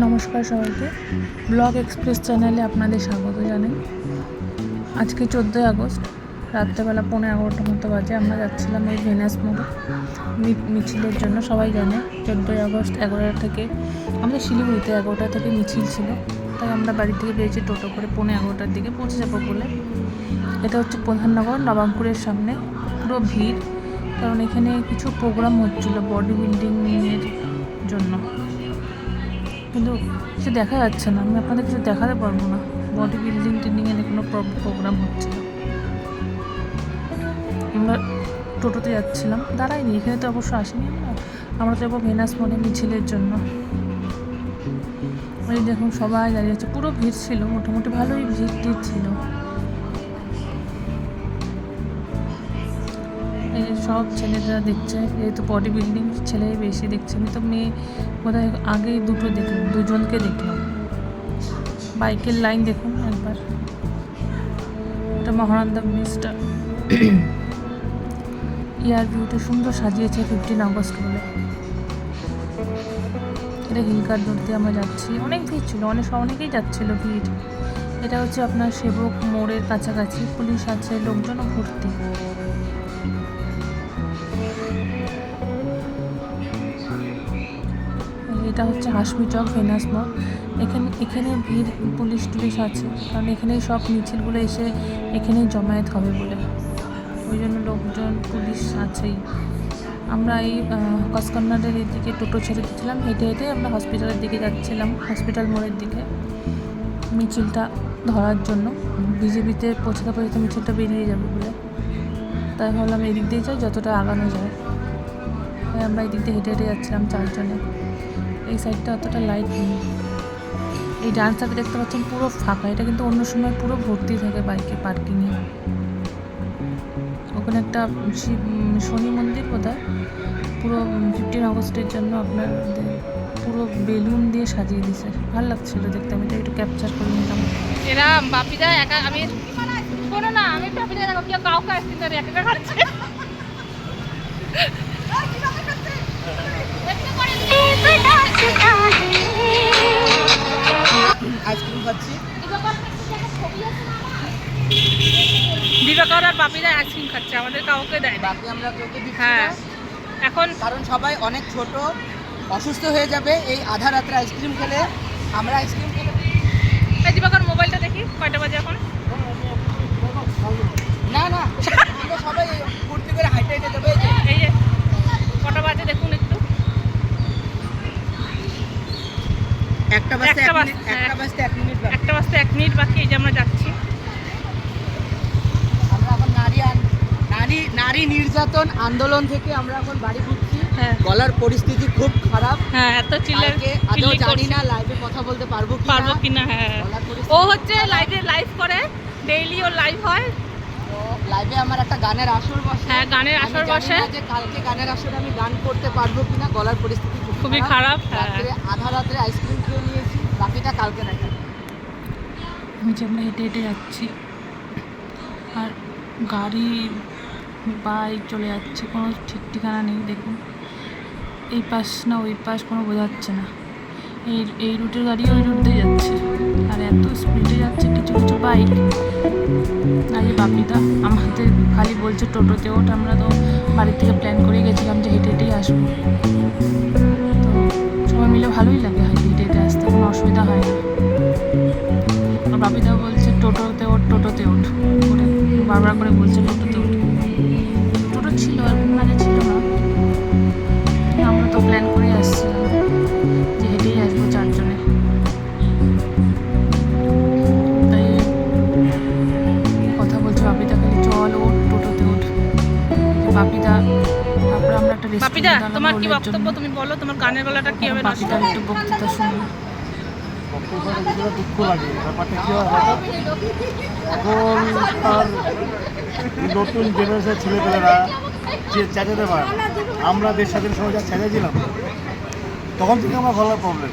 নমস্কার সবাইকে, blog express চ্যানেলে আপনাদের স্বাগত জানাই। আজকে 14ই আগস্ট রাত্রেবেলা 11:15 মতো বাজে। আমরা যাচ্ছিলাম এই ভেনাস মোড়ে মিছিলের জন্য। সবাই জানে 14ই আগস্ট 11টা থেকে আমাদের শিলিগুড়িতে 11টা থেকে মিছিল ছিল, তাই আমরা বাড়ি থেকে বেরিয়েছি টোটো করে 11:15টার দিকে পৌঁছে যাবো বলে। এটা হচ্ছে প্রধাননগর নবাঙ্কুরের সামনে, পুরো ভিড়, কারণ এখানে কিছু প্রোগ্রাম হচ্ছিলো বডি বিল্ডিংয়ের জন্য, কিন্তু কিছু দেখা যাচ্ছে না। আমি আপনাদের কিছু দেখাতে পারবো না, বডি বিল্ডিংয়ের কোনো প্রোগ্রাম হচ্ছে না। আমরা টোটোতে যাচ্ছিলাম, দাঁড়াইনি, এখানে তো অবশ্য আসিনি আমরা যাবো ভেনাস মোড়ে মিছিলের জন্য। ওই দেখুন সবাই দাঁড়িয়ে আছে, পুরো ভিড় ছিল, মোটামুটি ভালোই ভিড় ছিল। এই সব ছেলেরা দেখছে, যেহেতু বডি বিল্ডিং ছেলেই বেশি দেখছে। আমি তো মেয়ে বোধহয় আগেই দুজনকে দেখলাম। বাইকের লাইন দেখুন একবার, এটা মহানন্দা ব্রিজটা। ইয়ার ভিউটা সুন্দর সাজিয়েছে 15 আগস্ট বলে। এটা হিলকার রোড দিয়ে আমরা যাচ্ছি, অনেক ভিড় ছিল, অনেকেই যাচ্ছিল ভিড়। এটা হচ্ছে আপনার সেবক মোড়ের কাছাকাছি, পুলিশ আছে, লোকজনও ভর্তি। এটা হচ্ছে হাসমি চক ভেনাস মোড়। এখানে ভিড়, পুলিশ টুলিশ আছে, কারণ এখানেই সব মিছিলগুলো এসে এখানেই জমায়েত হবে বলে, ওই জন্য লোকজন পুলিশ আছেই। আমরা এই কসকন্নাডের এদিকে টোটো ছেড়ে দিচ্ছিলাম, হেঁটে হেঁটে আমরা হসপিটালের দিকে যাচ্ছিলাম, হসপিটাল মোড়ের দিকে মিছিলটা ধরার জন্য। বিজেপিতে পৌঁছাতে মিছিলটা বেরিয়ে যাবে বলে, তাই ভাবলাম এই দিক দিয়ে যাই, যতটা আগানো যায়। তাই আমরা এই দিক দিয়ে হেঁটে হেঁটে যাচ্ছিলাম চারজনে। এই সাইডটা অতটা লাইট নেই। এই ডান সাইডে দেখতে পাচ্ছেন পুরো ফাঁকা, এটা কিন্তু অন্য সময় পুরো ভর্তি থাকে বাইকে পার্কিংয়ে। ওখানে একটা শনি মন্দির বোধহয়, পুরো 15 আগস্টের জন্য আপনার পুরো বেলুন দিয়ে সাজিয়ে দিয়েছে, ভালো লাগছিলো দেখতে। আমি তো একটু ক্যাপচার করে নিলাম। এরা বাপিদা একা, আমি শোনো না, আমি বাপিদা দেখো কেউ কাউকে আসছি ধরে একা খাচ্ছে। আইসক্রিম খাচ্ছি। দিবাকর আর বাপিদা আইসক্রিম খাচ্ছে, আমাদের কাউকে দেয় না। বাকি আমরা কাউকে দিচ্ছি হ্যাঁ, না, এখন কারণ সবাই অনেক ছোট, অসুস্থ হয়ে যাবে এই আধা রাত্রে আইসক্রিম খেলে। আমরা আইসক্রিম খেলে দিবাকর মোবাইলটা দেখি কয়টা বাজে এখন। না আমরা সবাই ফুর্তি করে হাইটে হেঁটে যাবে। এই যে কটা বাজে দেখুন একটু, 1টা বাজতে 1 মিনিট, হ্যাঁ। 1টা বাজতে 1 মিনিট বাকি। 1টা বাজতে 1 মিনিট বাকি। এই যে আমরা যাচ্ছি। আমরা এখন নারী নির্যাতন আন্দোলন থেকে আমরা এখন বাড়ি ফিরছি। হ্যাঁ, গলার পরিস্থিতি খুব খারাপ। হ্যাঁ, এত আদৌ জানি না লাইভে কথা বলতে পারবো কিনা। হ্যাঁ, ও হচ্ছে লাইভ করে, ডেইলি ওর লাইভ হয়। লাইভে আমার একটা গানের আসর বসে। হ্যাঁ, গানের আসর বসে। যে কালকে গানের আসরে আমি গান করতে পারবো কিনা, গলার পরিস্থিতি খুবই খারাপ। আধা রাত্রে আইসক্রিম খেয়ে নিয়েছি, বাকিটা কালকে দেখা। আমি যে আমরা হেঁটে হেঁটে যাচ্ছি, আর গাড়ি বাইক চলে যাচ্ছে, কোনো ঠিক ঠিকানা নেই। দেখুন এই পাশ না ওই পাশ কোনো বোঝাচ্ছে না। এই রুটের গাড়ি ওই রুট দিয়ে যাচ্ছে, আর এত স্পিডে যাচ্ছে কিছু বাইক। আর এই বাপিদা আমাদের খালি বলছে টোটোতে ওঠ। আমরা তো বাড়ির থেকে প্ল্যান করে গেছিলাম যে হেঁটে হেঁটেই আসবো, তো সবাই মিলে ভালোই লাগে হেঁটে হেঁটে আসতে, কোনো অসুবিধা হয় না। আর বাপিদা বলছে টোটোতে ওঠ করে বারবার করে বলছে টোটোতে ওঠ। টোটো ছিল, মানে ছিল না, আমরা তো প্ল্যান করে আসছিলাম যে হেঁটেই আসবো চারজনে। তাই কথা বলছে বাপিদা, খালি চল ওঠ, টোটোতে ওঠ। বাপিদা, তারপরে আমরা একটা বাপিদা তোমার কি বক্তব্য, তুমি বলো তোমার গানের গলাটা কি হবে। বাপিদার একটু বক্তৃতা শুনি। দুঃখ লাগে ব্যাপারটা কি হয়, এখন আর নতুন জেনারেশনের ছেলেপেলেরা যে চেঁচাতে পারে। আমরা দেশ স্বাধীনের সময় যা চেঁচাছিলাম, তখন থেকে আমার গলার প্রবলেম।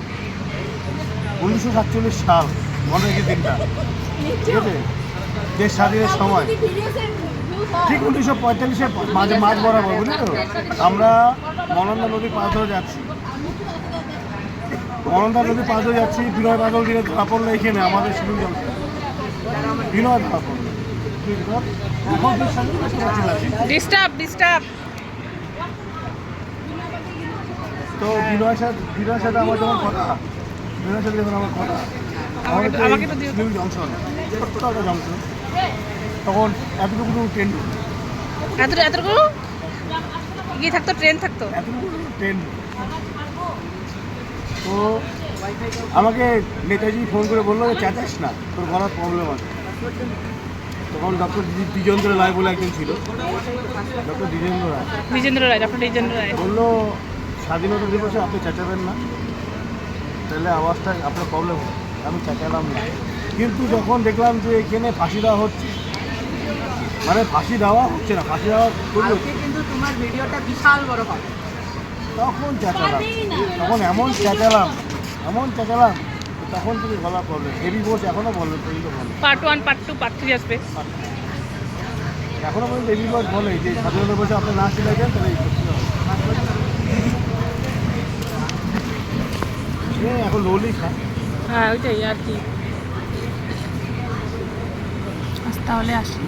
1947 সাল মনে রেখে দিনটা, ঠিক আছে, দেশ স্বাধীনের সময় ঠিক 1945-এর মাঝ বরাবর, বুঝলি তো, আমরা মহানন্দা নদী পার ধরে যাচ্ছি। গণধর নদী পার হয়ে যাচ্ছি, বিনয় বাদল দিনে ধরা পড়লো এখানে আমাদের শিলিগুড়ি জংশন। বিনয় ধরা পড়লো। এখন কি সঙ্গে বুঝতে পারছি না। ডিস্টার্ব তো বিনয়ের সাথে আমার যখন কথা, বিনয়ের সাথে যখন আমার কথা, আমাকে তো দিও। শিলিগুড়ি জংশন, ছোট্ট একটা জংশন, তখন এতটুকু ট্রেন, এতটুকু গিয়ে থাকতো, ট্রেন থাকতো। এতটুকু ট্রেন। তো আমাকে নেতাজি ফোন করে বললো যে চেঁচাস না, তোর গলার প্রবলেম আছে। তখন ডক্টর দ্বিজেন্দ্র রায় বলে একজন ছিল, ডক্টর দ্বিজেন্দ্র রায় ডক্টর দ্বিজেন্দ্র রায় বললো স্বাধীনতা দিবসে আপনি চেঁচাবেন না, তাহলে আওয়াজটা আপনার প্রবলেম হবে। আমি চেঁচালাম না, কিন্তু যখন দেখলাম যে এখানে ফাঁসি দেওয়া হচ্ছে, মানে ফাঁসি দেওয়া হচ্ছে না, ফাঁসি দেওয়া করবে, কালকে কিন্তু তোমার ভিডিওটা বিশাল বড় হবে। তখন চেঁচালাম, তখন এমন চেঁচালাম, তখন থেকে গলা প্রবলেম। হেভি বোস এখনও বলে, পর্যন্ত বলে, পার্ট 1 পার্ট 2 পার্ট 3 আসবে। এখনও পর্যন্ত হেভি বোস বলে যে স্বাধীনতা বসে আপনি না শিলাইছেন তাহলে এই করতে হবে। এখন লোলি খায়। হ্যাঁ ওইটাই আর কি। আজ তাহলে আসি।